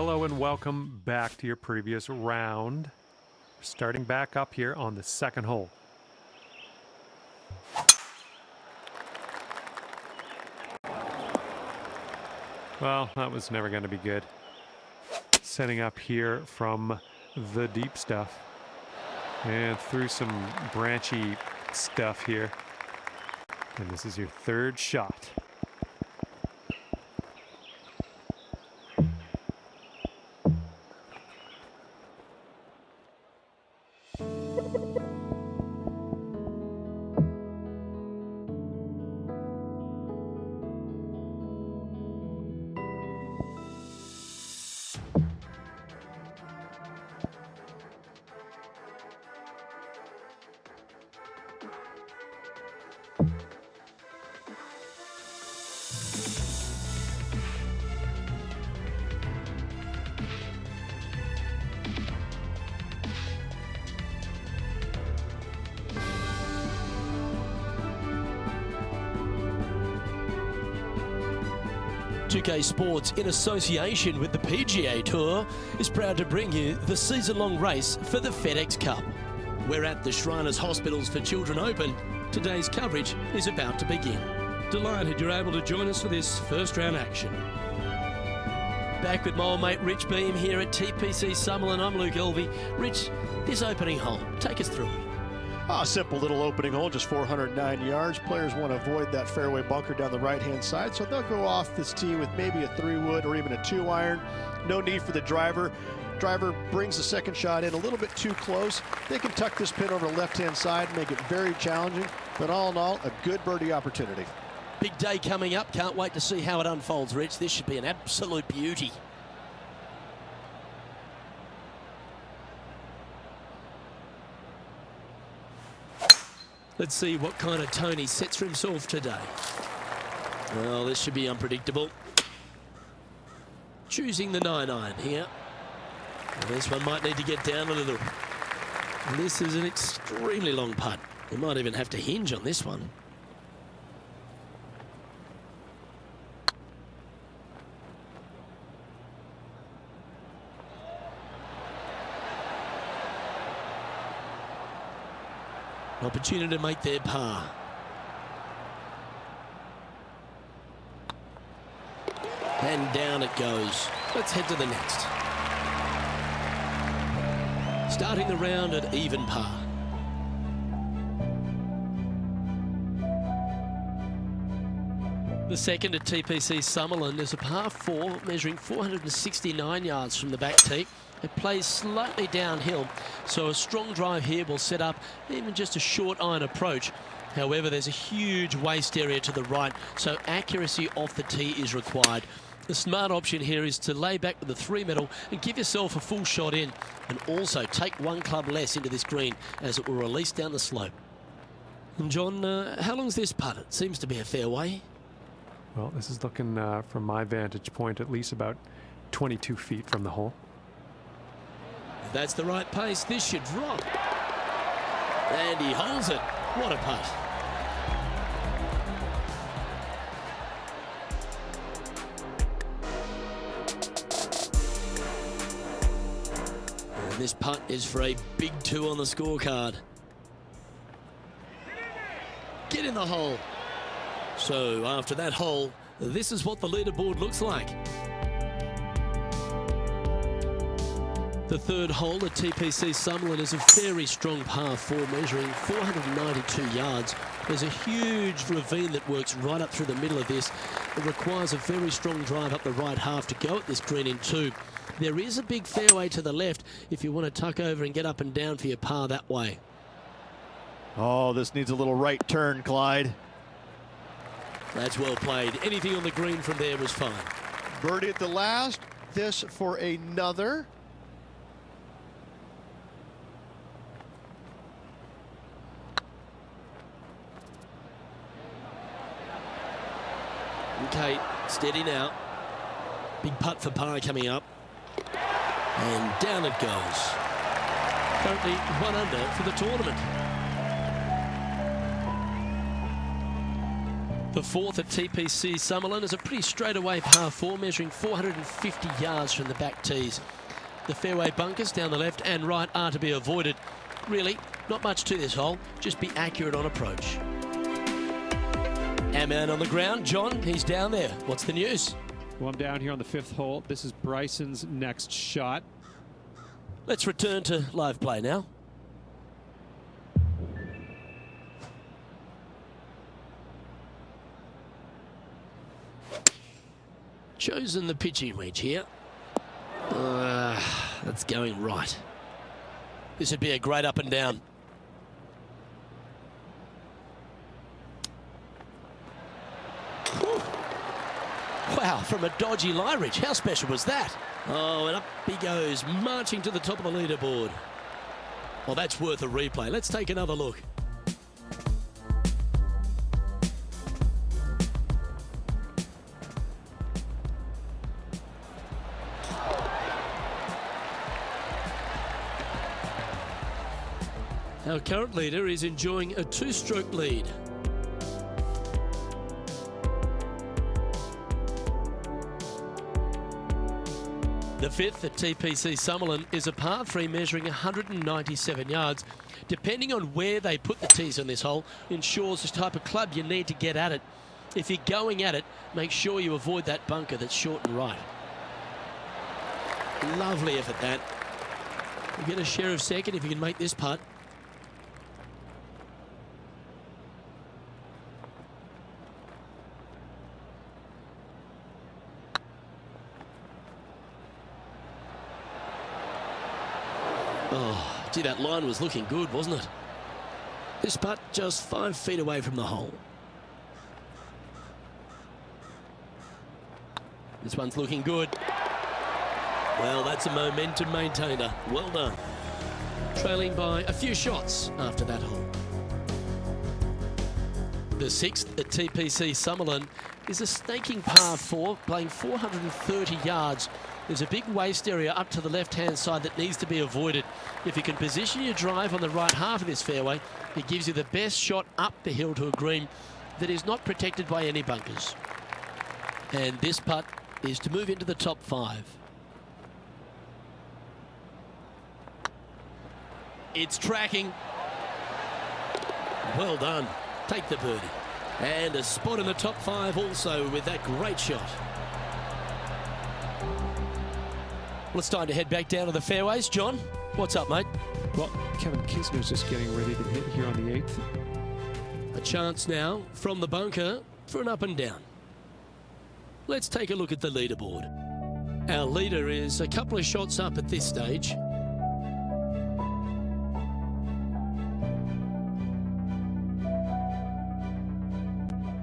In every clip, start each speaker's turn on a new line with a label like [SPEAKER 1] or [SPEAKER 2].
[SPEAKER 1] Hello and welcome back to your previous round. Starting back up here on the second hole. Well, that was never going to be good. Setting up here from the deep stuff and through some branchy stuff here. And this is your third shot.
[SPEAKER 2] Pga Sports, in association with the Pga Tour, is proud to bring you the season-long race for the FedEx Cup. We're at the Shriners Hospitals for Children Open. Today's coverage is about to begin.
[SPEAKER 3] Delighted you're able to join us for this first round action.
[SPEAKER 2] Back with my old mate Rich Beam here at TPC Summerlin. I'm Luke Elvey. Rich, this opening hole, take us through it.
[SPEAKER 4] A simple little opening hole, just 409 yards. Players want to avoid that fairway bunker down the right-hand side, so they'll go off this tee with maybe a 3-wood or even a 2-iron. No need for the driver. Driver brings the second shot in a little bit too close. They can tuck this pin over the left-hand side and make it very challenging, but all in all, a good birdie opportunity.
[SPEAKER 2] Big day coming up. Can't wait to see how it unfolds, Rich. This should be an absolute beauty. Let's see what kind of tone he sets for himself today. Well, this should be unpredictable. Choosing the 9-iron here. Well, this one might need to get down a little. And this is an extremely long putt. We might even have to hinge on this one. An opportunity to make their par. And down it goes. Let's head to the next. Starting the round at even par. The second at TPC Summerlin is a par 4 measuring 469 yards from the back tee. It plays slightly downhill, so a strong drive here will set up even just a short iron approach. However, there's a huge waste area to the right, so accuracy off the tee is required. The smart option here is to lay back with the 3-metal and give yourself a full shot in, and also take one club less into this green as it will release down the slope. And John, how long's this putt? It seems to be a fair way.
[SPEAKER 1] Well, this is looking from my vantage point at least about 22 feet from the hole.
[SPEAKER 2] If that's the right pace, this should drop. And he holds it. What a putt. And this putt is for a big 2 on the scorecard. Get in the hole. So after that hole, this is what the leaderboard looks like. The third hole at TPC Summerlin is a very strong par 4 measuring 492 yards. There's a huge ravine that works right up through the middle of this. It requires a very strong drive up the right half to go at this green in 2. There is a big fairway to the left if you want to tuck over and get up and down for your par that way.
[SPEAKER 4] Oh, this needs a little right turn, Clyde.
[SPEAKER 2] That's well played. Anything on the green from there was fine.
[SPEAKER 4] Birdie at the last. This for another.
[SPEAKER 2] Okay, steady now. Big putt for par coming up. And down it goes. Currently 1 under for the tournament. The fourth at TPC Summerlin is a pretty straightaway par 4, measuring 450 yards from the back tees. The fairway bunkers down the left and right are to be avoided. Really, not much to this hole, just be accurate on approach. Our man on the ground, John, he's down there. What's the news?
[SPEAKER 1] Well, I'm down here on the 5th hole. This is Bryson's next shot.
[SPEAKER 2] Let's return to live play now. Chosen the pitching wedge here. That's going right. This would be a great up and down. Whew. Wow, from a dodgy lie ridge. How special was that? Oh, and up he goes, marching to the top of the leaderboard. Well, that's worth a replay. Let's take another look. Our current leader is enjoying a 2-stroke lead. The 5th at TPC Summerlin is a par 3 measuring 197 yards. Depending on where they put the tees on this hole ensures the type of club you need to get at it. If you're going at it, make sure you avoid that bunker that's short and right. Lovely effort that. You get a share of second if you can make this putt. Oh, gee, that line was looking good, wasn't it? This putt just 5 feet away from the hole. This one's looking good. Well, that's a momentum maintainer. Well done. Trailing by a few shots after that hole. The 6th at TPC Summerlin is a snaking par 4, playing 430 yards. There's a big waste area up to the left-hand side that needs to be avoided. If you can position your drive on the right half of this fairway, it gives you the best shot up the hill to a green that is not protected by any bunkers. And this putt is to move into the top 5. It's tracking. Well done. Take the birdie. And a spot in the top 5 also with that great shot. Well, it's time to head back down to the fairways. John, what's up, mate?
[SPEAKER 1] Well, Kevin Kisner's just getting ready to hit here on the 8th.
[SPEAKER 2] A chance now from the bunker for an up and down. Let's take a look at the leaderboard. Our leader is a couple of shots up at this stage.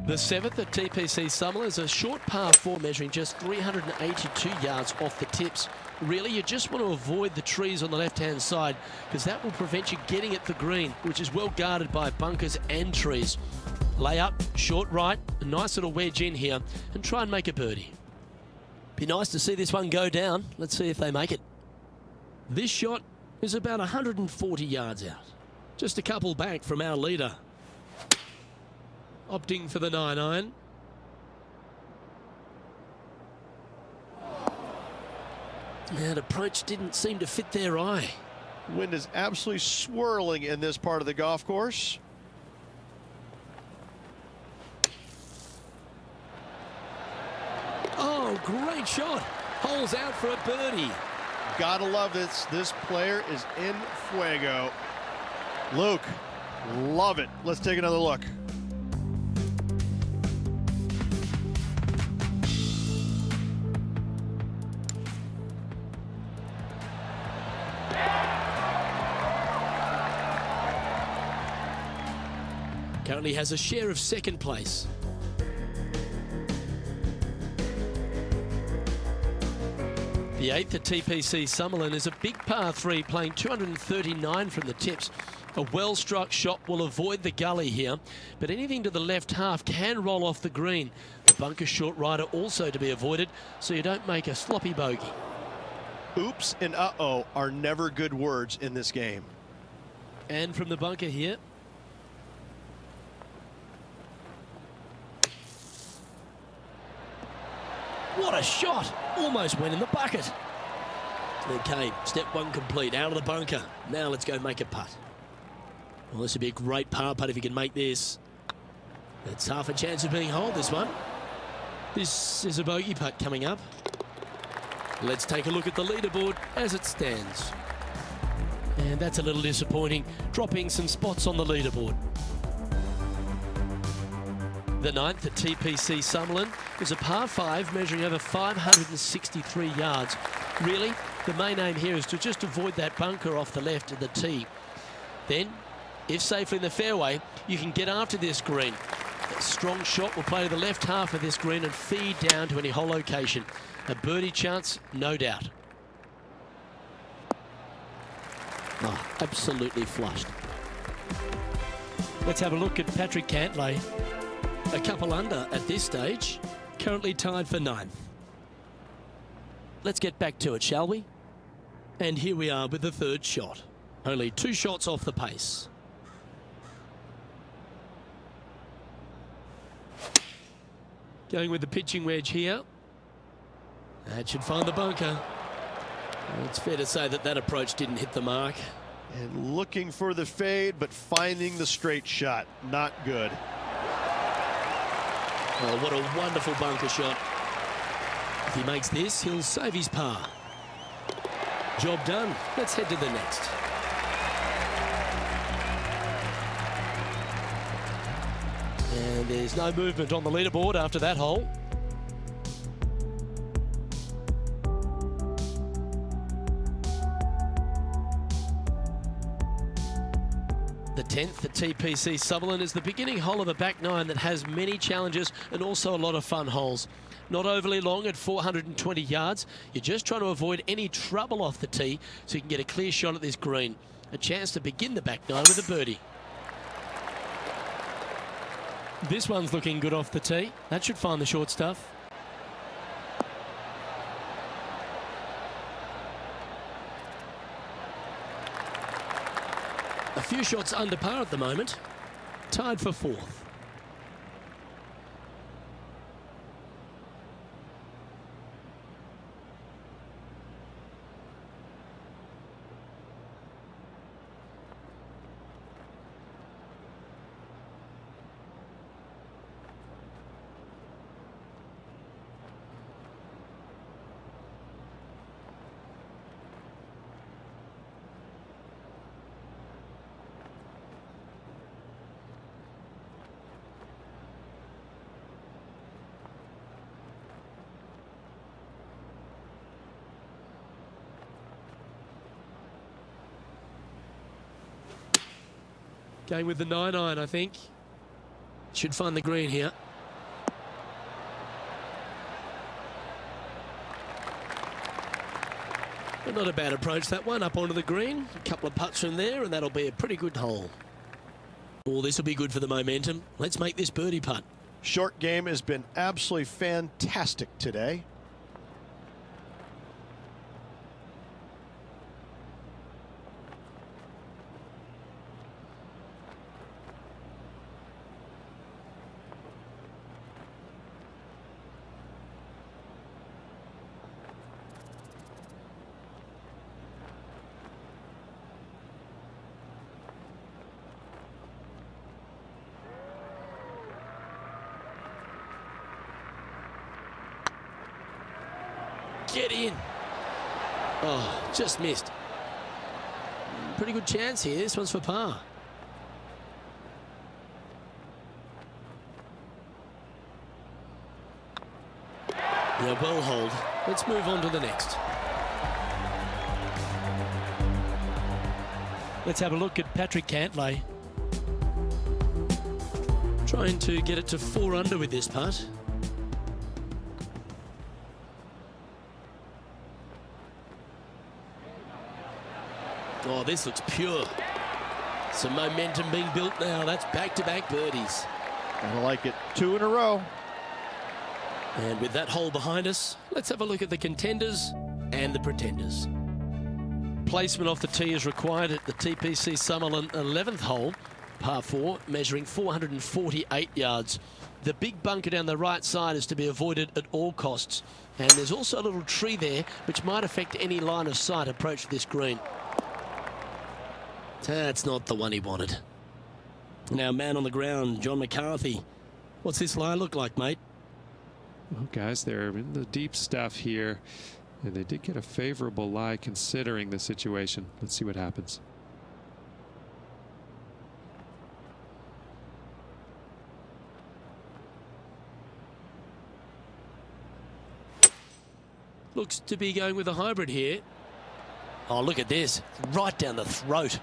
[SPEAKER 2] The 7th at TPC Summerlin is a short par 4 measuring just 382 yards off the tips. Really, you just want to avoid the trees on the left-hand side because that will prevent you getting at the green, which is well guarded by bunkers and trees. Lay up, short right, a nice little wedge in here and try and make a birdie. Be nice to see this one go down. Let's see if they make it. This shot is about 140 yards out. Just a couple back from our leader. Opting for the 9-iron. That approach didn't seem to fit their eye.
[SPEAKER 4] Wind is absolutely swirling in this part of the golf course.
[SPEAKER 2] Oh, great shot. Holes out for a birdie.
[SPEAKER 4] Gotta love this. This player is in fuego. Luke, love it. Let's take another look.
[SPEAKER 2] Currently has a share of second place. The 8th at TPC Summerlin is a big par 3 playing 239 from the tips. A well-struck shot will avoid the gully here, but anything to the left half can roll off the green. The bunker short rider also to be avoided so you don't make a sloppy bogey.
[SPEAKER 4] Oops and uh-oh are never good words in this game.
[SPEAKER 2] And from the bunker here. a shot. Almost went in the bucket. Okay, step one complete, out of the bunker. Now let's go make a putt. Well, this would be a great par putt if you can make this. It's half a chance of being holed, this one. This is a bogey putt coming up. Let's take a look at the leaderboard as it stands. And that's a little disappointing, dropping some spots on the leaderboard. The ninth at TPC Summerlin was a par 5 measuring over 563 yards. Really, the main aim here is to just avoid that bunker off the left of the tee. Then, if safely in the fairway, you can get after this green. A strong shot will play to the left half of this green and feed down to any hole location. A birdie chance, no doubt. Oh, absolutely flushed. Let's have a look at Patrick Cantlay. A couple under at this stage, currently tied for 9th. Let's get back to it, shall we? And here we are with the third shot. Only 2 shots off the pace. Going with the pitching wedge here. That should find the bunker. It's fair to say that that approach didn't hit the mark.
[SPEAKER 4] And looking for the fade, but finding the straight shot. Not good.
[SPEAKER 2] Oh, what a wonderful bunker shot. If he makes this, he'll save his par. Job done. Let's head to the next. And there's no movement on the leaderboard after that hole. The 10th at TPC Summerlin is the beginning hole of a back 9 that has many challenges and also a lot of fun holes. Not overly long at 420 yards. You're just trying to avoid any trouble off the tee so you can get a clear shot at this green. A chance to begin the back 9 with a birdie. This one's looking good off the tee. That should find the short stuff. A few shots under par at the moment. Tied for 4th. Going with the 9-iron, I think. Should find the green here. But not a bad approach, that one, up onto the green. A couple of putts from there, and that'll be a pretty good hole. Oh, this will be good for the momentum. Let's make this birdie putt.
[SPEAKER 4] Short game has been absolutely fantastic today.
[SPEAKER 2] Get in. Oh, just missed. Pretty good chance here. This one's for par. Yeah, well hold. Let's move on to the next. Let's have a look at Patrick Cantlay. Trying to get it to 4 under with this putt. Oh, this looks pure. Some momentum being built now. That's back-to-back birdies.
[SPEAKER 4] I like it. 2 in a row.
[SPEAKER 2] And with that hole behind us, let's have a look at the contenders and the pretenders. Placement off the tee is required at the TPC Summerlin 11th hole. par 4, measuring 448 yards. The big bunker down the right side is to be avoided at all costs. And there's also a little tree there which might affect any line of sight approach to this green. That's not the one he wanted. Now, man on the ground, John McCarthy. What's this lie look like, mate?
[SPEAKER 1] Well, guys, they're in the deep stuff here, and they did get a favorable lie considering the situation. Let's see what happens.
[SPEAKER 2] Looks to be going with a hybrid here. Oh, look at this. Right down the throat.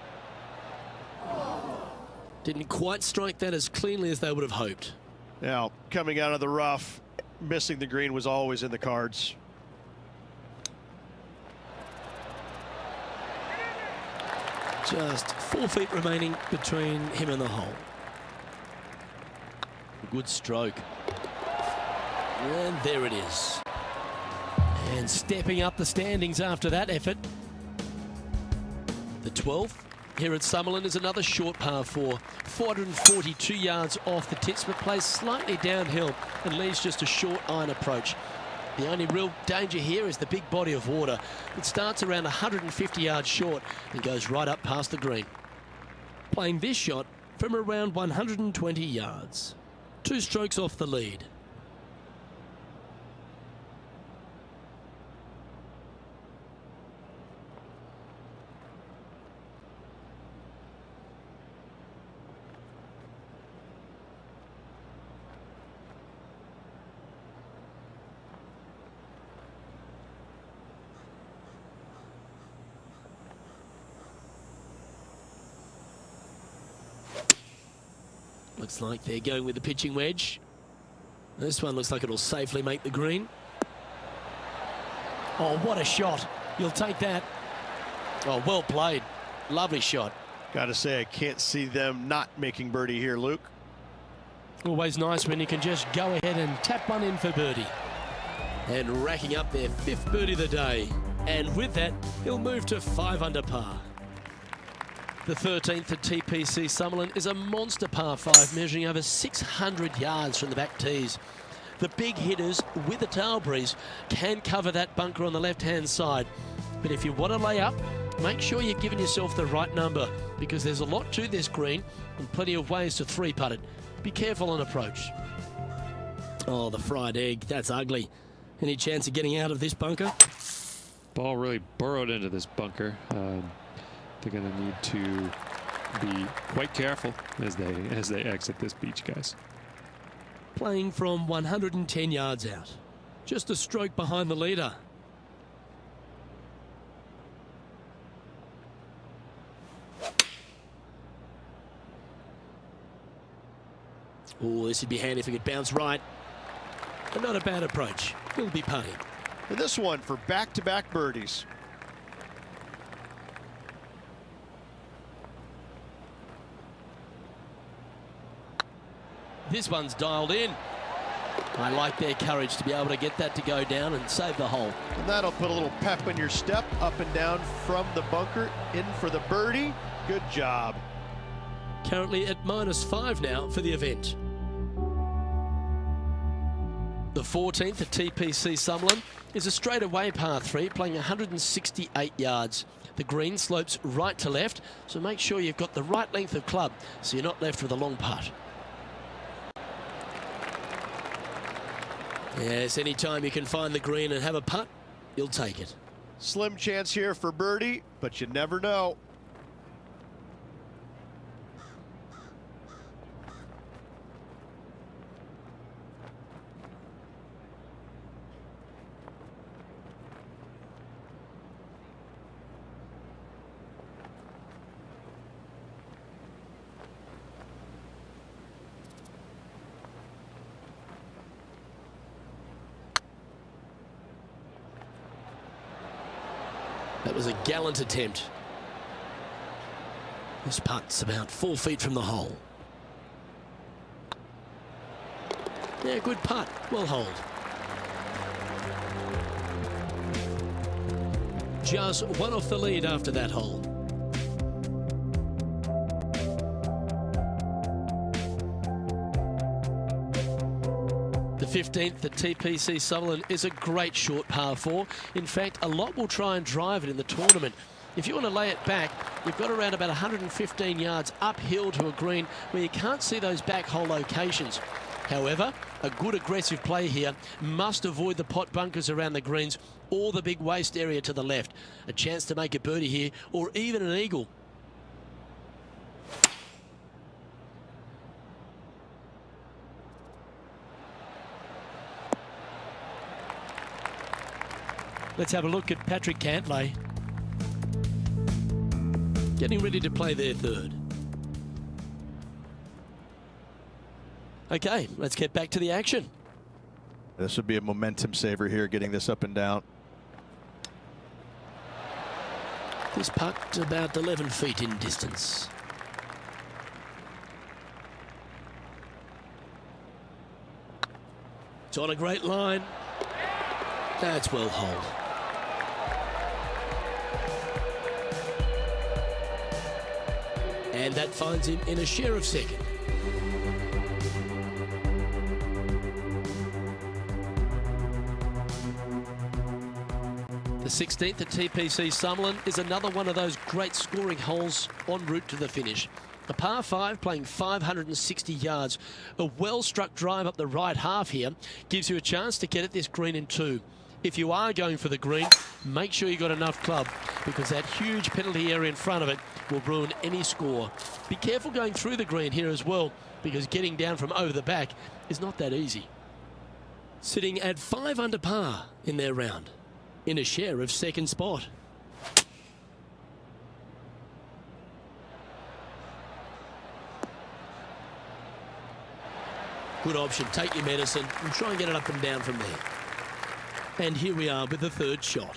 [SPEAKER 2] Didn't quite strike that as cleanly as they would have hoped.
[SPEAKER 4] Now, coming out of the rough, missing the green was always in the cards.
[SPEAKER 2] Just 4 feet remaining between him and the hole. Good stroke. And there it is. And stepping up the standings after that effort. The 12th here at Summerlin is another short par 4. 442 yards off the tips, but plays slightly downhill and leaves just a short iron approach. The only real danger here is the big body of water. It starts around 150 yards short and goes right up past the green. Playing this shot from around 120 yards. 2 strokes off the lead. Looks like they're going with the pitching wedge. This one looks like it'll safely make the green. Oh, what a shot. You'll take that. Oh, well played. Lovely shot.
[SPEAKER 4] Got to say, I can't see them not making birdie here, Luke.
[SPEAKER 2] Always nice when you can just go ahead and tap one in for birdie. And racking up their 5th birdie of the day. And with that, he'll move to 5 under par. The 13th at TPC Summerlin is a monster par 5, measuring over 600 yards from the back tees. The big hitters with a tail breeze can cover that bunker on the left-hand side. But if you want to lay up, make sure you've given yourself the right number, because there's a lot to this green and plenty of ways to 3-putt it. Be careful on approach. Oh, the fried egg. That's ugly. Any chance of getting out of this bunker?
[SPEAKER 1] Ball really burrowed into this bunker. They're going to need to be quite careful as they exit this beach, guys.
[SPEAKER 2] Playing from 110 yards out. Just a stroke behind the leader. Oh, this would be handy if it could bounce right. But not a bad approach. He'll be putting.
[SPEAKER 4] And this one for back-to-back birdies.
[SPEAKER 2] This one's dialed in. I like their courage to be able to get that to go down and save the hole.
[SPEAKER 4] And that'll put a little pep in your step, up and down from the bunker, in for the birdie. Good job.
[SPEAKER 2] Currently at -5 now for the event. The 14th at TPC Summerlin is a straightaway par 3, playing 168 yards. The green slopes right to left, so make sure you've got the right length of club so you're not left with a long putt. Yes, anytime you can find the green and have a putt, you'll take it.
[SPEAKER 4] Slim chance here for birdie, but you never know.
[SPEAKER 2] That was a gallant attempt. This putt's about 4 feet from the hole. Yeah, good putt. Well holed. Just 1 off the lead after that hole. 15th at TPC Sutherland is a great short par 4. In fact, a lot will try and drive it in the tournament. If you want to lay it back, you've got around about 115 yards uphill to a green where you can't see those back hole locations. However, a good aggressive play here must avoid the pot bunkers around the greens or the big waste area to the left. A chance to make a birdie here or even an eagle. Let's have a look at Patrick Cantlay. Getting ready to play their third. Okay, let's get back to the action.
[SPEAKER 4] This would be a momentum saver here, getting this up and down.
[SPEAKER 2] This putt about 11 feet in distance. It's on a great line. That's well holed. And that finds him in a share of second. The 16th at TPC Sutherland is another one of those great scoring holes en route to the finish. A par 5 playing 560 yards. A well-struck drive up the right half here gives you a chance to get at this green in 2. If you are going for the green, make sure you got enough club because that huge penalty area in front of it will ruin any score. Be careful going through the green here as well because getting down from over the back is not that easy. Sitting at 5 under par in their round, in a share of second spot. Good option, take your medicine and try and get it up and down from there. And here we are with the third shot.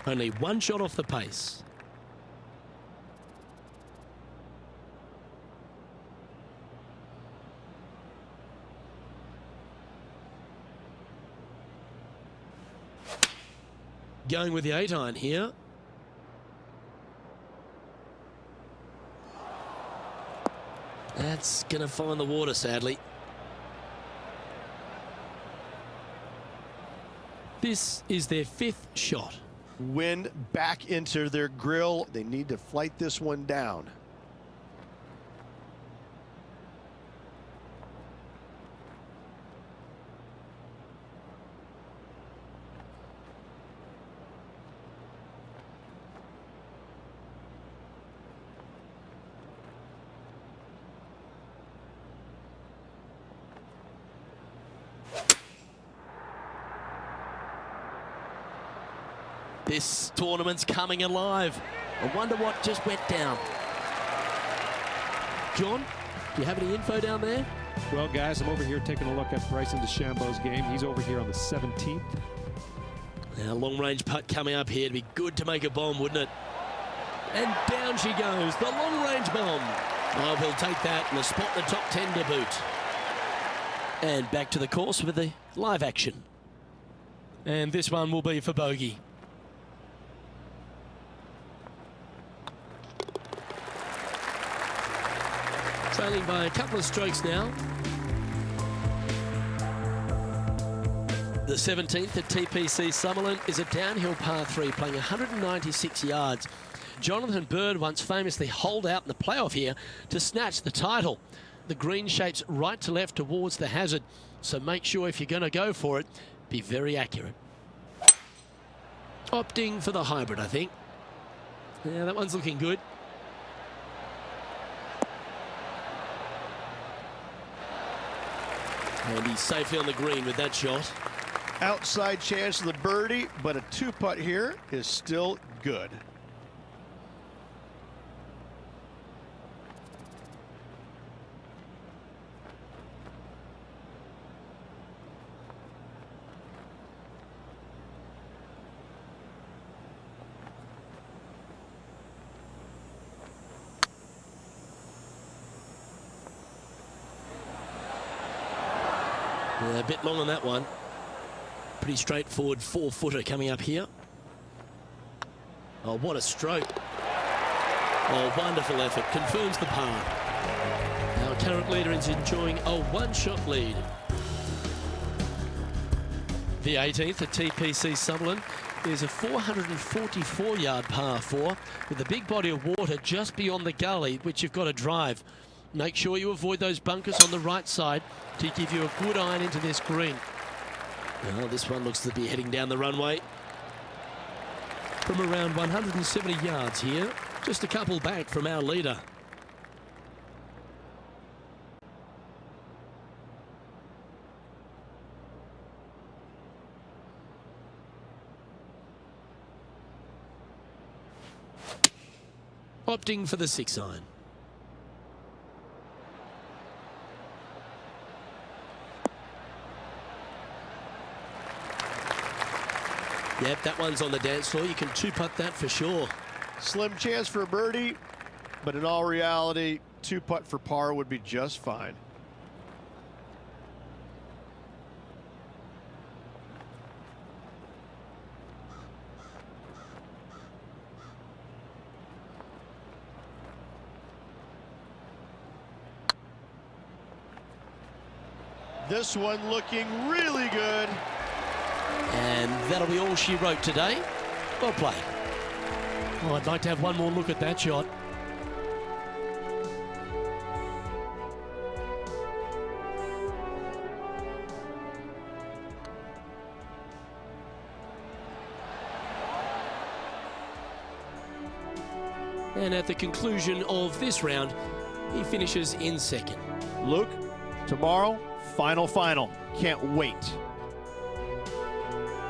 [SPEAKER 2] Only one shot off the pace. Going with the 8-iron here. That's going to find the water, sadly. This is their 5th shot.
[SPEAKER 4] Wind back into their grill. They need to flight this one down.
[SPEAKER 2] This tournament's coming alive. I wonder what just went down. John, do you have any info down there?
[SPEAKER 1] Well, guys, I'm over here taking a look at Bryson DeChambeau's game. He's over here on the 17th.
[SPEAKER 2] Now, long-range putt coming up here. It'd be good to make a bomb, wouldn't it? And down she goes, the long-range bomb. Oh, we'll take that and a spot in the top 10 to boot. And back to the course with the live action. And this one will be for bogey. Trailing by a couple of strokes now. The 17th at TPC Sutherland is a downhill par 3 playing 196 yards. Jonathan Bird once famously holed out in the playoff here to snatch the title. The green shapes right to left towards the hazard, so make sure if you're going to go for it, be very accurate. Opting for the hybrid, I think. Yeah, that one's looking good. And he's safely on the green with that shot.
[SPEAKER 4] Outside chance of the birdie, but a 2-putt here is still good.
[SPEAKER 2] Yeah, a bit long on that one. Pretty straightforward 4-footer coming up here. Oh, what a stroke. Oh, wonderful effort. Confirms the par. Our current leader is enjoying a 1-shot lead. The 18th at TPC Sutherland is a 444-yard par 4 with a big body of water just beyond the gully, which you've got to drive. Make sure you avoid those bunkers on the right side to give you a good iron into this green. Well, this one looks to be heading down the runway. From around 170 yards here, just a couple back from our leader. Opting for the 6-iron. Yep, that one's on the dance floor. You can two-putt that for sure.
[SPEAKER 4] Slim chance for a birdie, but in all reality, two-putt for par would be just fine. This one looking really good.
[SPEAKER 2] And that'll be all she wrote today. Well played. Oh, I'd like to have one more look at that shot. And at the conclusion of this round, he finishes in second.
[SPEAKER 4] Luke, tomorrow, final. Can't wait.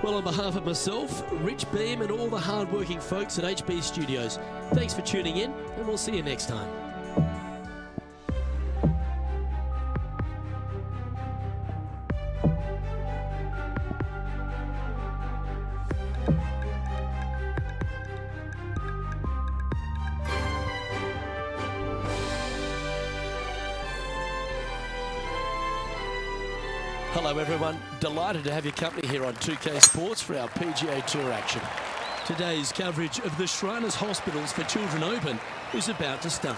[SPEAKER 2] Well, on behalf of myself, Rich Beam, and all the hard-working folks at HB Studios, thanks for tuning in, and we'll see you next time. Hello everyone, delighted to have your company here on 2K Sports for our PGA Tour action. Today's coverage of the Shriners Hospitals for Children Open is about to start.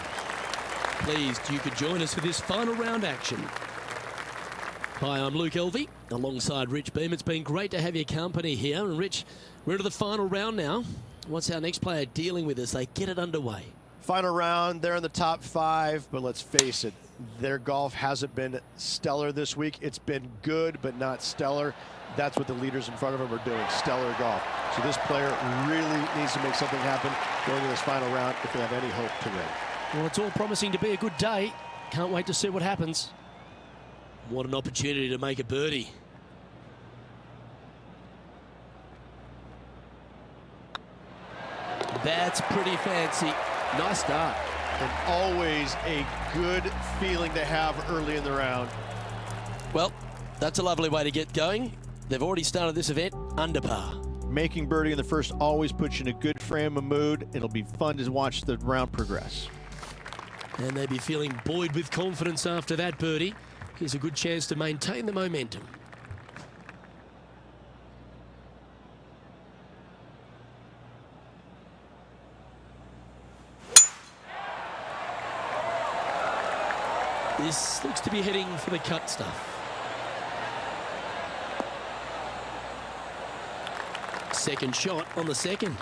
[SPEAKER 2] Pleased you could join us for this final round action. Hi, I'm Luke Elvey, alongside Rich Beam. It's been great to have your company here. And Rich, we're into the final round now. What's our next player dealing with as they get it underway?
[SPEAKER 4] Final round, they're in the top 5, but let's face it, their golf hasn't been stellar this week. It's been good, but not stellar. That's what the leaders in front of them are doing, stellar golf. So this player really needs to make something happen going to this final round if they have any hope to win.
[SPEAKER 2] Well, it's all promising to be a good day. Can't wait to see what happens. What an opportunity to make a birdie. That's pretty fancy. Nice start.
[SPEAKER 4] And always a good feeling to have early in the round.
[SPEAKER 2] Well, that's a lovely way to get going. They've already started this event under par.
[SPEAKER 4] Making birdie in the first always puts you in a good frame of mood. It'll be fun to watch the round progress.
[SPEAKER 2] And they'll be feeling buoyed with confidence after that birdie. Here's a good chance to maintain the momentum. This looks to be heading for the cut stuff. Second shot on the second.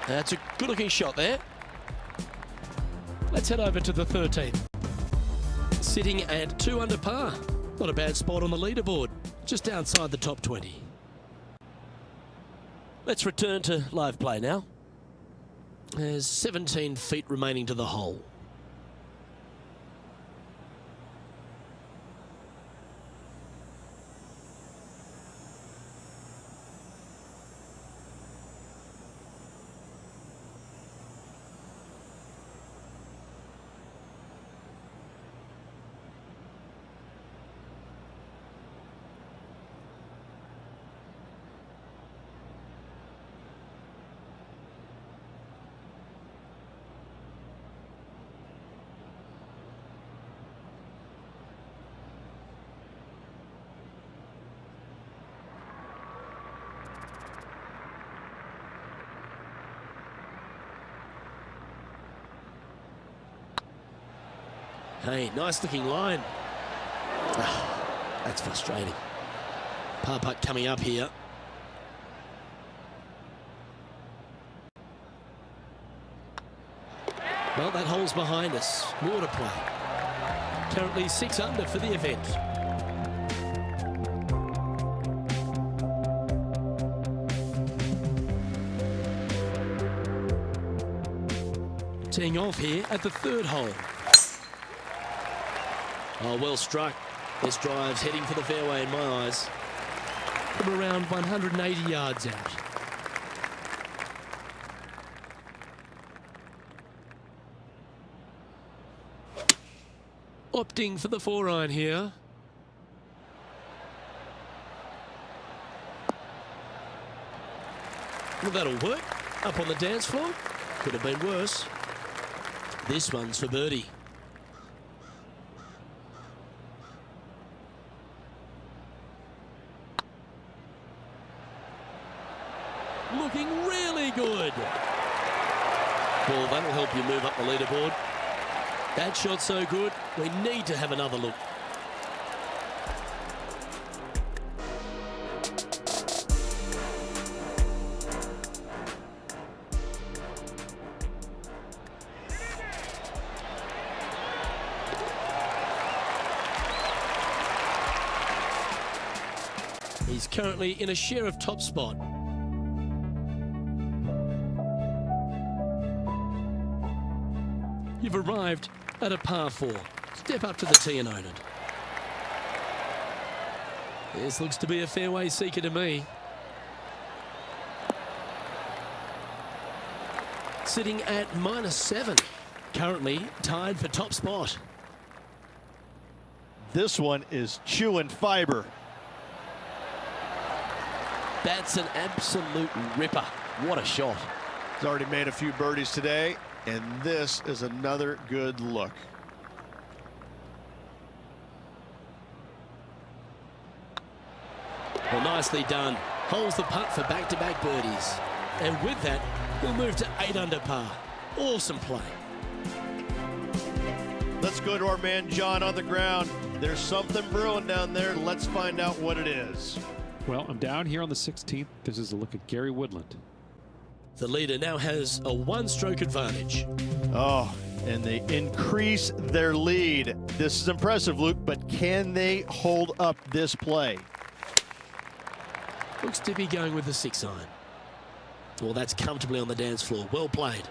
[SPEAKER 2] That's a good-looking shot there. Let's head over to the 13th. Sitting at 2 under par. Not a bad spot on the leaderboard, just outside the top 20. Let's return to live play now. There's 17 feet remaining to the hole. Hey, nice looking line. That's frustrating. Par putt coming up here. Well, that hole's behind us. More to play. Currently 6 under for the event. Teeing off here at the 3rd hole. Oh, well struck. This drive's heading for the fairway in my eyes. From around 180 yards out. Opting for the 4-iron here. Well, that'll work. Up on the dance floor. Could have been worse. This one's for birdie. Looking really good. Well, that'll help you move up the leaderboard. That shot's so good, we need to have another look. He's currently in a share of top spot. You've arrived at a par 4. Step up to the tee and own it. This looks to be a fairway seeker to me. Sitting at -7. Currently tied for top spot.
[SPEAKER 4] This one is chewing fiber.
[SPEAKER 2] That's an absolute ripper. What a shot.
[SPEAKER 4] He's already made a few birdies today, and this is another good look.
[SPEAKER 2] Well, nicely done. Holds the putt for back-to-back birdies. And with that, we'll move to 8 under par. Awesome play.
[SPEAKER 4] Let's go to our man John on the ground. There's something brewing down there. Let's find out what it is.
[SPEAKER 1] Well, I'm down here on the 16th. This is a look at Gary Woodland.
[SPEAKER 2] The leader now has a 1-stroke advantage.
[SPEAKER 4] Oh, and they increase their lead. This is impressive, Luke, but can they hold up this play?
[SPEAKER 2] Looks to be going with the 6-iron. Well, that's comfortably on the dance floor. Well played.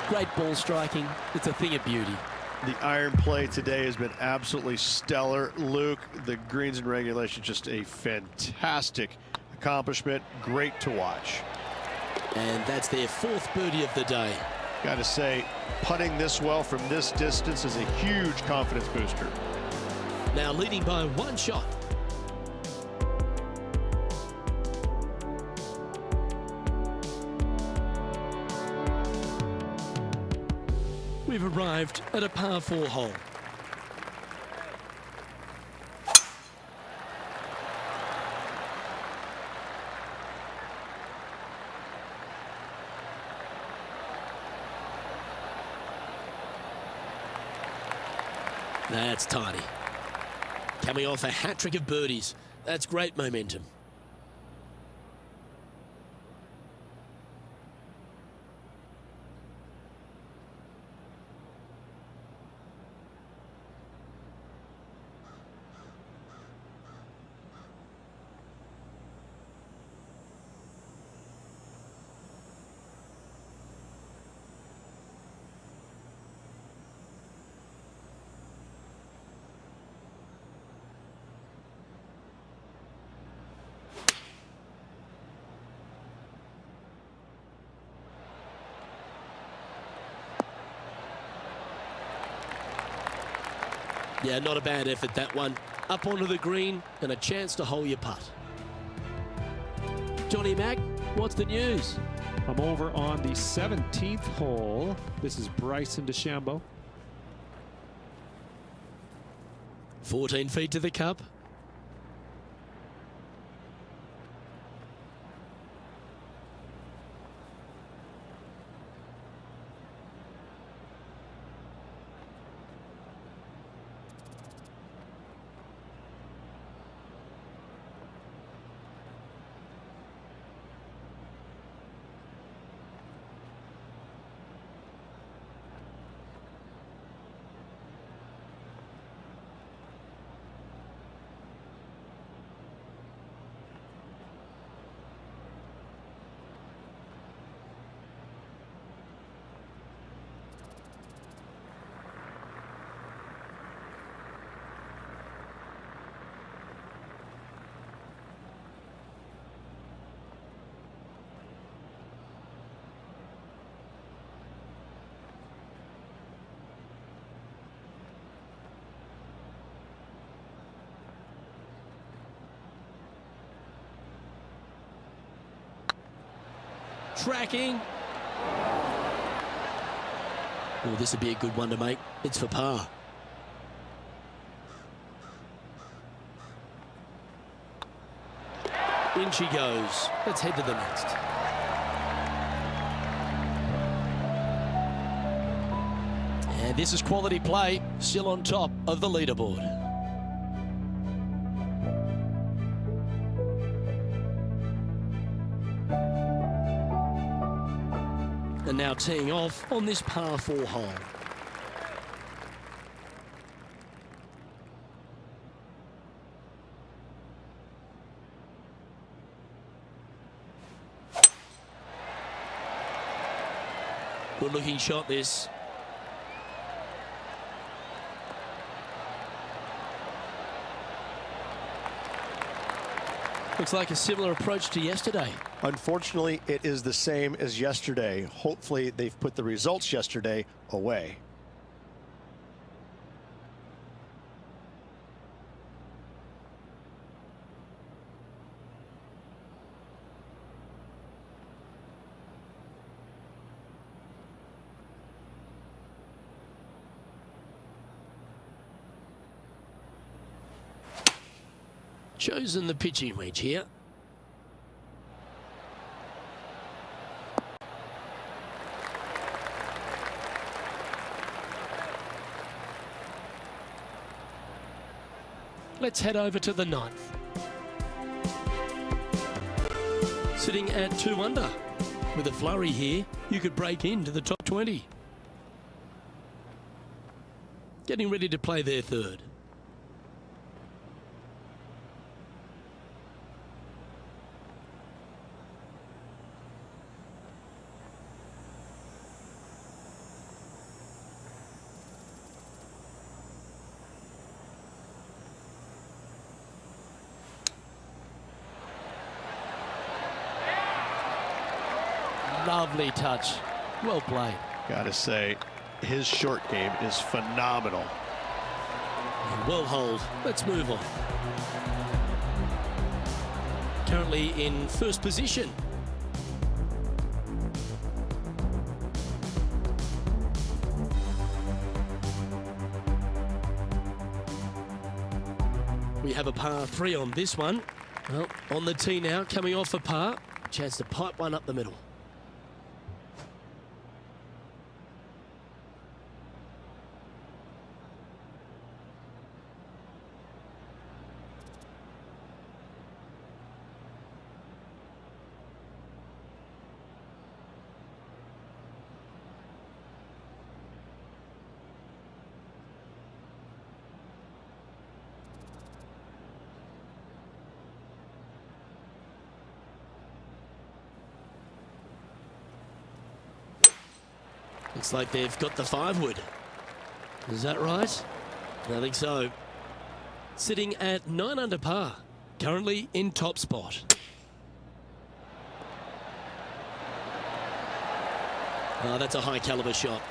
[SPEAKER 2] Great ball striking. It's a thing of beauty.
[SPEAKER 4] The iron play today has been absolutely stellar. Luke, the greens and regulation, just a fantastic accomplishment. Great to watch.
[SPEAKER 2] And that's their 4th birdie of the day.
[SPEAKER 4] Got to say, putting this well from this distance is a huge confidence booster.
[SPEAKER 2] Now leading by 1 shot. We've arrived at a par 4 hole. That's tidy. Coming off a hat-trick of birdies. That's great momentum. Yeah, not a bad effort, that one. Up onto the green and a chance to hole your putt. Johnny Mack, what's the news?
[SPEAKER 1] I'm over on the 17th hole. This is Bryson DeChambeau.
[SPEAKER 2] 14 feet to the cup. Tracking. Oh, this would be a good one to make. It's for par. In she goes. Let's head to the next. And this is quality play, still on top of the leaderboard. And now teeing off on this par 4 hole. Good looking shot this. Looks like a similar approach to yesterday.
[SPEAKER 4] Unfortunately, it is the same as yesterday. Hopefully, they've put the results yesterday away.
[SPEAKER 2] Chosen the pitching wedge here. Let's head over to the 9th. Sitting at 2 under. With a flurry here, you could break into the top 20. Getting ready to play their 3rd. Lovely touch. Well played.
[SPEAKER 4] Gotta say, his short game is phenomenal.
[SPEAKER 2] And well hold. Let's move on. Currently in 1st position. We have a par 3 on this one. Well, on the tee now, coming off a par. Chance to pipe one up the middle. Looks like they've got the 5-wood. Is that right? I think so. Sitting at 9 under par. Currently in top spot. Oh, that's a high caliber shot.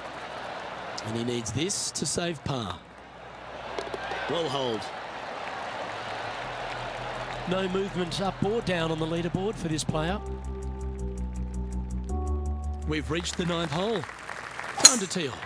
[SPEAKER 2] And he needs this to save par. Well hold. No movement up or down on the leaderboard for this player. We've reached the 9th hole. Time to tee off.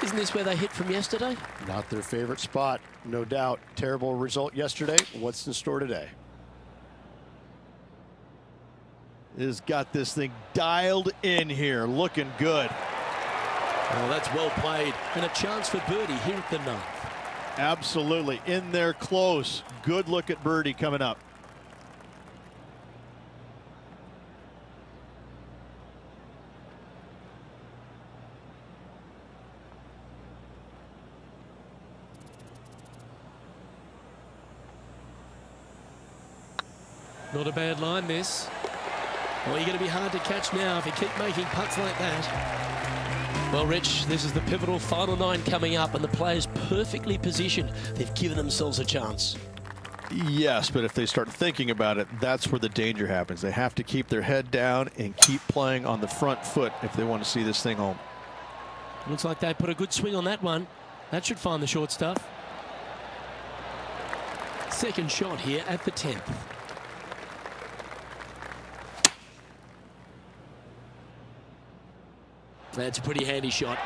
[SPEAKER 2] Isn't this where they hit from yesterday?
[SPEAKER 4] Not their favorite spot, no doubt. Terrible result yesterday. What's in store today? Has got this thing dialed in here, looking good.
[SPEAKER 2] Oh, that's well played. And a chance for birdie here at the 9th.
[SPEAKER 4] Absolutely, in there close. Good look at birdie coming up.
[SPEAKER 2] Not a bad line, this. Well, you're going to be hard to catch now if you keep making putts like that. Well, Rich, this is the pivotal final 9 coming up, and the players perfectly positioned. They've given themselves a chance.
[SPEAKER 4] Yes, but if they start thinking about it, that's where the danger happens. They have to keep their head down and keep playing on the front foot if they want to see this thing home.
[SPEAKER 2] Looks like they put a good swing on that one. That should find the short stuff. Second shot here at the 10th. That's a pretty handy shot.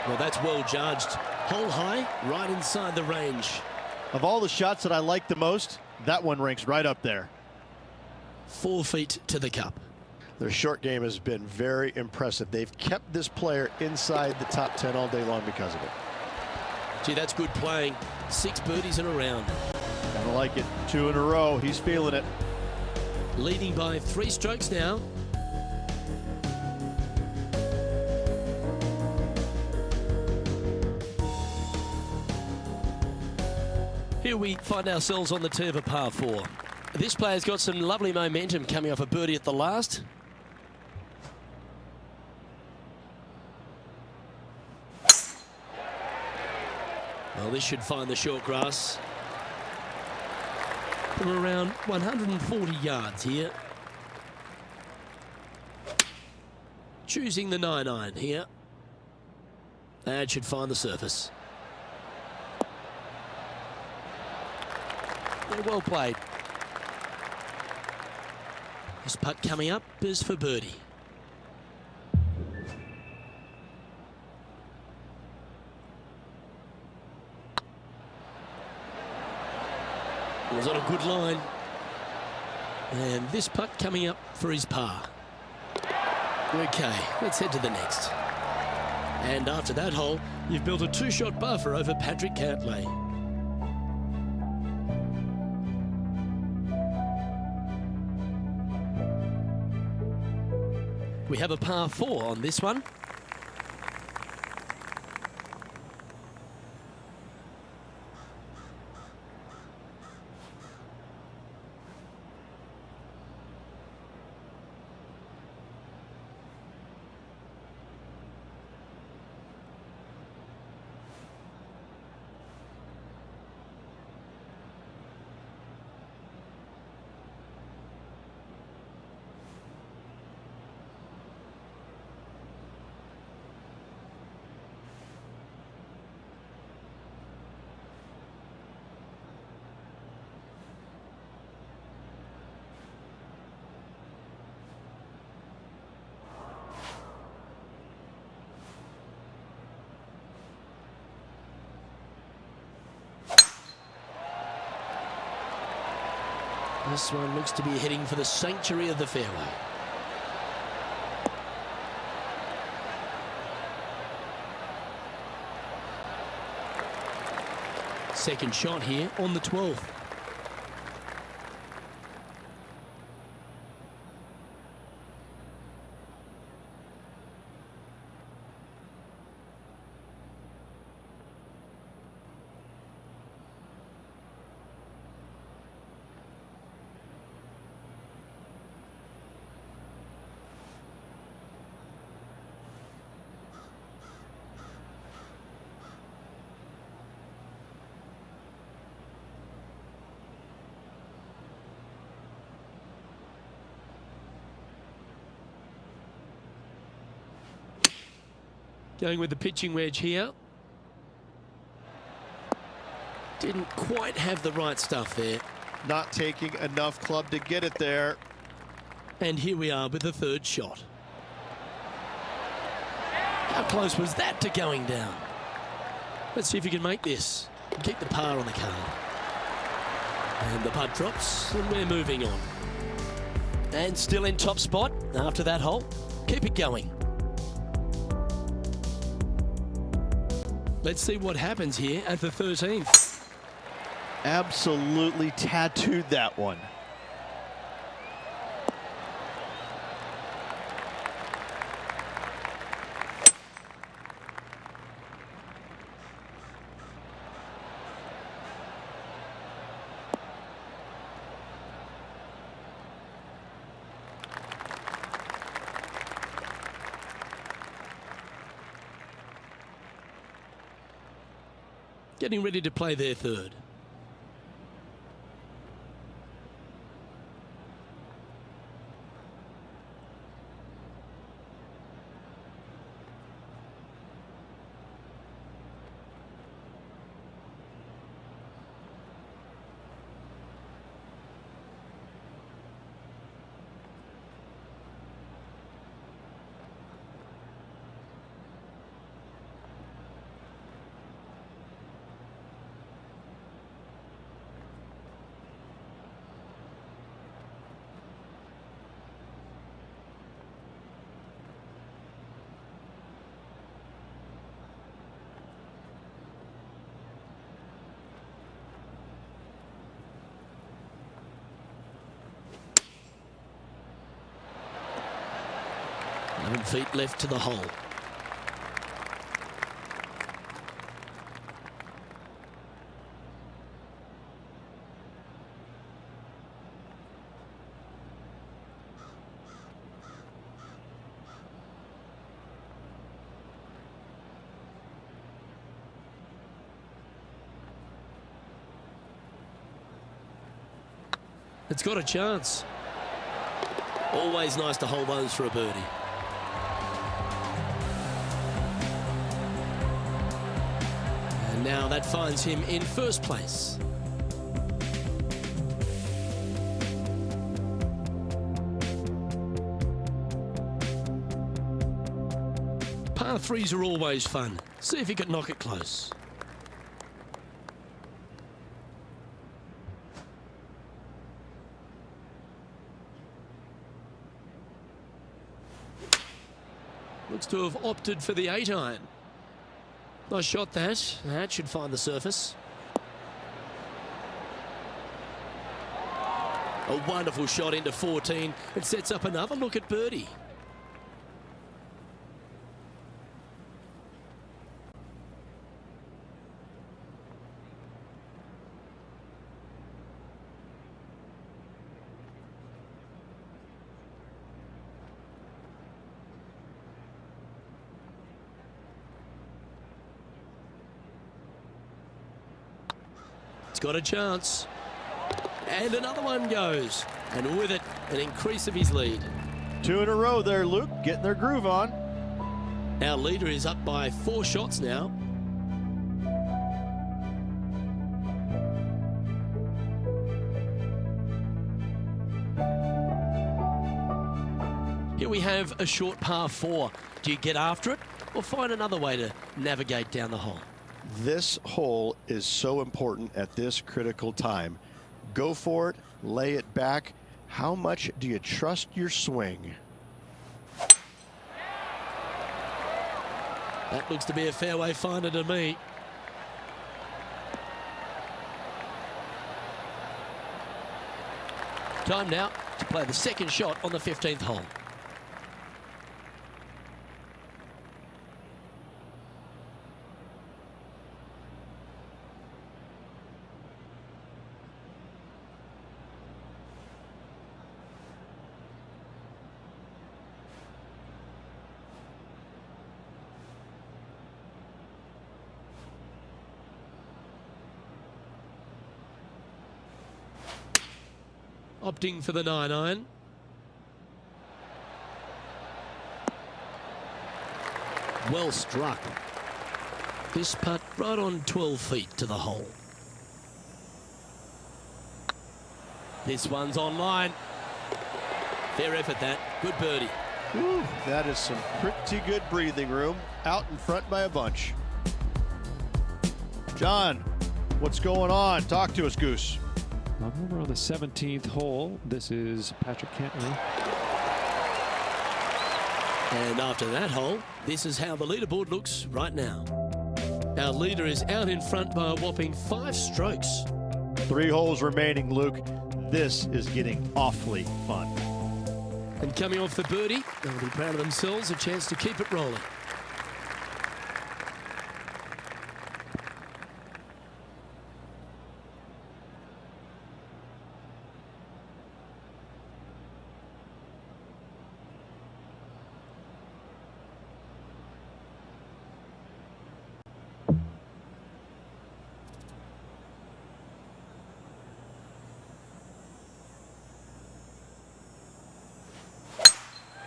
[SPEAKER 2] Well, that's well judged. Hole high, right inside the range.
[SPEAKER 4] Of all the shots that I like the most, that one ranks right up there.
[SPEAKER 2] 4 feet to the cup.
[SPEAKER 4] Their short game has been very impressive. They've kept this player inside the top 10 all day long because of it.
[SPEAKER 2] Gee, that's good playing. 6 birdies in a round.
[SPEAKER 4] Kinda like it. 2 in a row. He's feeling it.
[SPEAKER 2] Leading by 3 strokes now. Here we find ourselves on the tee of a par 4. This player's got some lovely momentum coming off a birdie at the last. Well, this should find the short grass. From around 140 yards here. Choosing the 9-iron here. That should find the surface. Yeah, well played. This putt coming up is for birdie. It was on a good line. And this putt coming up for his par. Okay, let's head to the next. And after that hole, you've built a 2-shot buffer over Patrick Cantlay. We have a par 4 on this one. This one looks to be heading for the sanctuary of the fairway. Second shot here on the 12th. Going with the pitching wedge here. Didn't quite have the right stuff there.
[SPEAKER 4] Not taking enough club to get it there.
[SPEAKER 2] And here we are with the 3rd shot. How close was that to going down? Let's see if you can make this. Keep the par on the card. And the putt drops, and we're moving on. And still in top spot after that hole. Keep it going. Let's see what happens here at the 13th.
[SPEAKER 4] Absolutely tattooed that one.
[SPEAKER 2] Getting ready to play their 3rd. 11 feet left to the hole. It's got a chance. Always nice to hold those for a birdie. And now that finds him in first place. Par threes are always fun. See if he can knock it close. Looks to have opted for the 8-iron. Nice shot that. That should find the surface. A wonderful shot into 14. It sets up another look at birdie. Got a chance. And another one goes. And with it, an increase of his lead.
[SPEAKER 4] 2 in a row there, Luke, getting their groove on.
[SPEAKER 2] Our leader is up by 4 shots now. Here we have a short par 4. Do you get after it or find another way to navigate down the hole?
[SPEAKER 4] This hole is so important at this critical time. Go for it, lay it back. How much do you trust your swing?
[SPEAKER 2] That looks to be a fairway finder to me. Time now to play the second shot on the 15th hole. Opting for the 9-iron. Well struck. This putt right on 12 feet to the hole. This one's online. Fair effort that. Good birdie.
[SPEAKER 4] Whew, that is some pretty good breathing room. Out in front by a bunch. John, what's going on? Talk to us, Goose.
[SPEAKER 1] Well, we're on the 17th hole. This is Patrick Cantley.
[SPEAKER 2] And after that hole, this is how the leaderboard looks right now. Our leader is out in front by a whopping 5 strokes.
[SPEAKER 4] 3 holes remaining, Luke. This is getting awfully fun.
[SPEAKER 2] And coming off the birdie, they'll be proud of themselves, a chance to keep it rolling.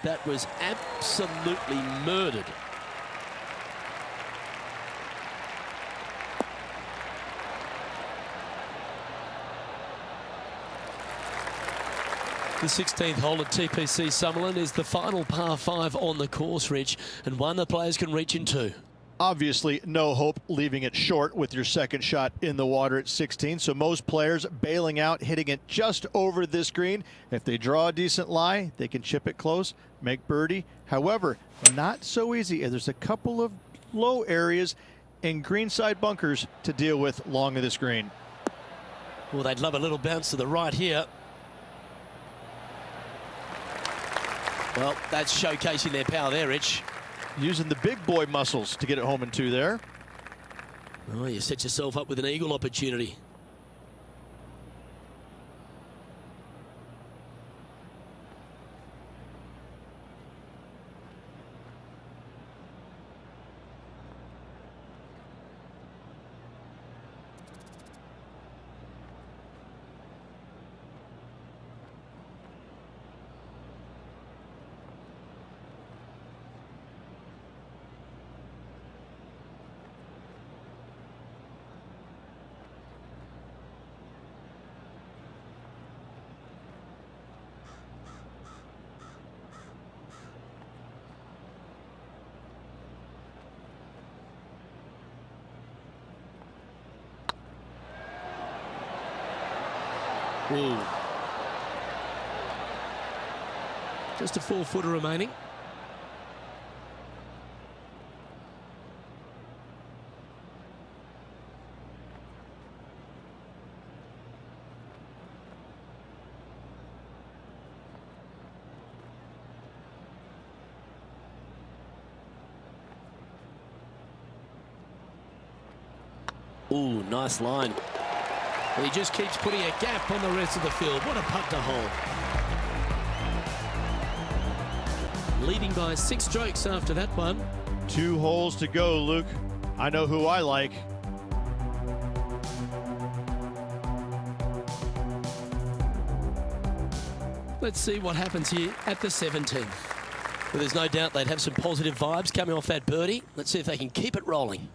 [SPEAKER 2] That was absolutely murdered. The 16th hole at TPC Summerlin is the final par 5 on the course, Rich, and one the players can reach in 2.
[SPEAKER 4] Obviously, no hope leaving it short with your second shot in the water at 16. So most players bailing out, hitting it just over this green. If they draw a decent lie, they can chip it close, make birdie. However, not so easy. There's a couple of low areas and greenside bunkers to deal with long of this green.
[SPEAKER 2] Well, they'd love a little bounce to the right here. Well, that's showcasing their power there, Rich.
[SPEAKER 4] Using the big boy muscles to get it home in 2 there.
[SPEAKER 2] Oh, you set yourself up with an eagle opportunity. Ooh. Just a 4-footer remaining. Ooh, nice line. And he just keeps putting a gap on the rest of the field. What a putt to hole. Leading by 6 strokes after that one.
[SPEAKER 4] 2 holes to go, Luke. I know who I like.
[SPEAKER 2] Let's see what happens here at the 17th. Well, there's no doubt they'd have some positive vibes coming off that birdie. Let's see if they can keep it rolling.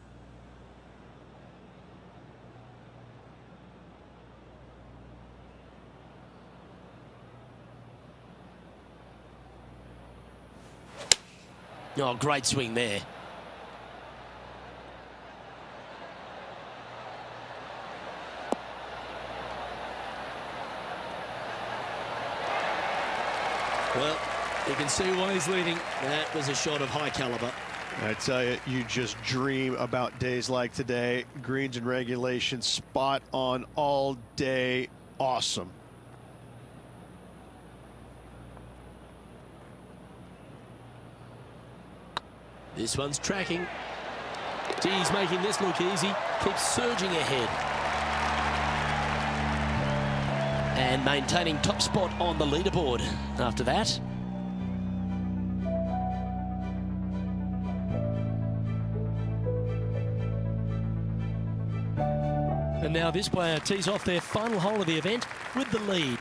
[SPEAKER 2] Oh, great swing there. Well, you can see why he's leading. That was a shot of high caliber.
[SPEAKER 4] I tell you, you just dream about days like today. Greens and regulation, spot on all day. Awesome.
[SPEAKER 2] This one's tracking. He's making this look easy. Keeps surging ahead. And maintaining top spot on the leaderboard after that. And now this player tees off their final hole of the event with the lead.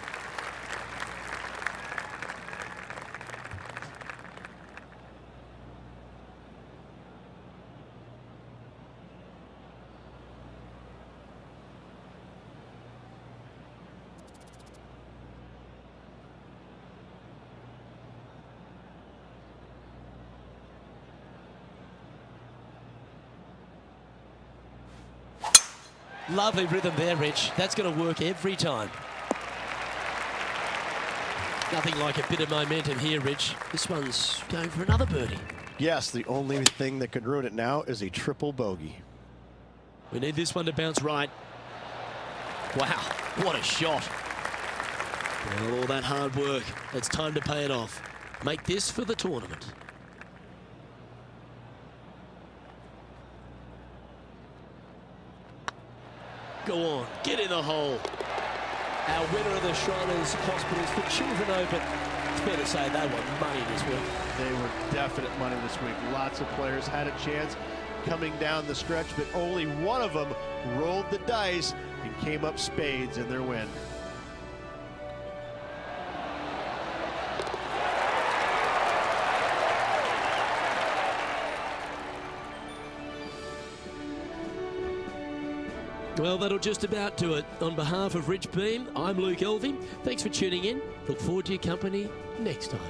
[SPEAKER 2] Lovely rhythm there, Rich. That's going to work every time. Nothing like a bit of momentum here, Rich. This one's going for another birdie.
[SPEAKER 4] Yes, the only thing that could ruin it now is a triple bogey.
[SPEAKER 2] We need this one to bounce right. Wow, what a shot. Well, all that hard work. It's time to pay it off. Make this for the tournament. Go on, get in the hole. Our winner of the Shriners Hospitals for Children Open. It's fair to say they were money this week.
[SPEAKER 4] They were definite money this week. Lots of players had a chance coming down the stretch, but only one of them rolled the dice and came up spades in their win.
[SPEAKER 2] Well, that'll just about do it. On behalf of Rich Beam, I'm Luke Elvey. Thanks for tuning in. Look forward to your company next time.